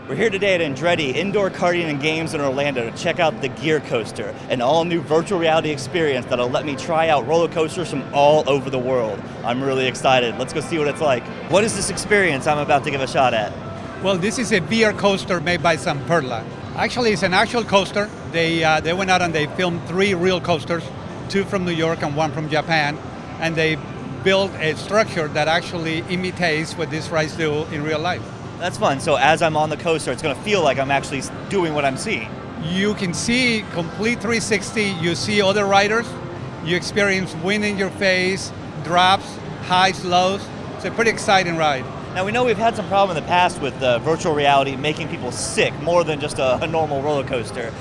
We're here today at Andretti Indoor Karting and Games in Orlando to check out the Gear Coaster, an all-new virtual reality experience that'll let me try out roller coasters from all over the world. I'm really excited. Let's go see what it's like. What is this experience I'm about to give a shot at? Well, this is a VR coaster made by Perla. Actually, it's an actual coaster. They went out and they filmed 3 real coasters, 2 from New York and 1 from Japan, and they built a structure that actually imitates what these rides do in real life. That's fun. So as I'm on the coaster, it's going to feel like I'm actually doing what I'm seeing. You can see complete 360. You see other riders. You experience wind in your face, drops, highs, lows. It's a pretty exciting ride. Now we know we've had some problem in the past with virtual reality making people sick more than just a normal roller coaster.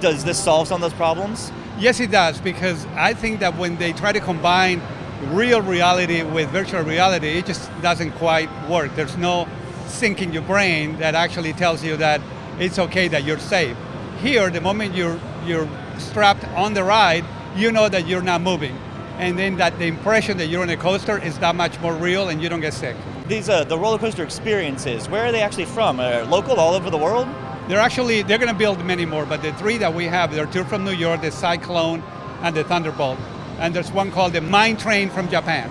Does this solve some of those problems? Yes, it does, because I think that when they try to combine real reality with virtual reality, it just doesn't quite work. There's no sync in your brain that actually tells you that it's okay, that you're safe. Here, the moment you're strapped on the ride, you know that you're not moving. And then that the impression that you're on a coaster is that much more real and you don't get sick. These the roller coaster experiences, where are they actually from? Local, all over the world? They're going to build many more, but the 3 that we have, there are 2 from New York, the Cyclone and the Thunderbolt. And there's one called the Mine Train from Japan.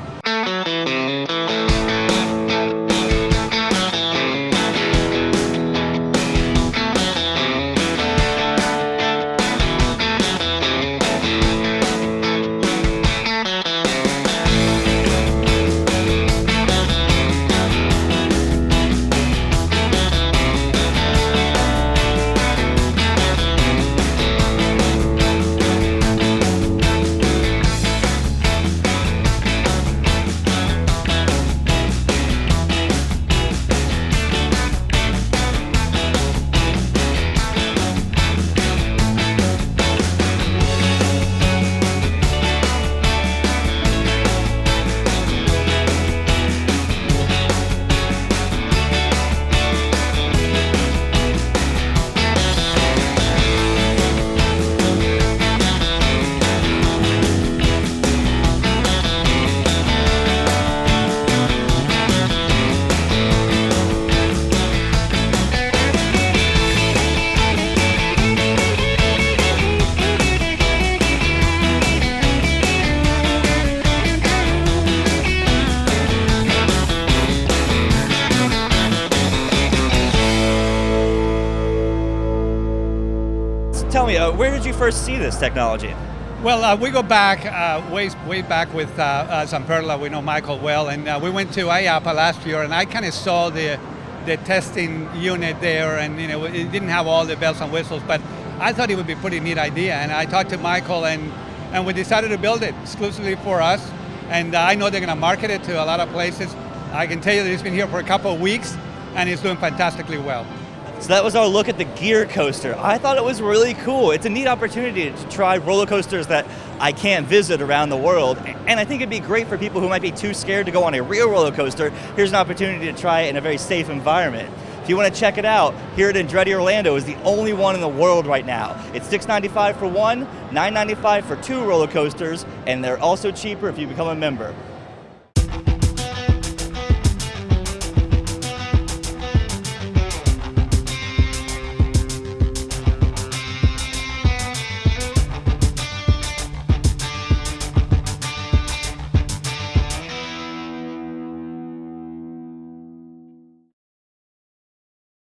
Tell me, where did you first see this technology? Well, we go back, way back with Perla. We know Michael well, and we went to IAPA last year, and I kind of saw the testing unit there, and it didn't have all the bells and whistles, but I thought it would be a pretty neat idea, and I talked to Michael, and we decided to build it exclusively for us, and I know they're going to market it to a lot of places. I can tell you that it's been here for a couple of weeks, and it's doing fantastically well. So that was our look at the Gear Coaster. I thought it was really cool. It's a neat opportunity to try roller coasters that I can't visit around the world. And I think it'd be great for people who might be too scared to go on a real roller coaster. Here's an opportunity to try it in a very safe environment. If you want to check it out, here at Andretti Orlando is the only one in the world right now. It's $695 for 1, $995 for 2 roller coasters, and they're also cheaper if you become a member.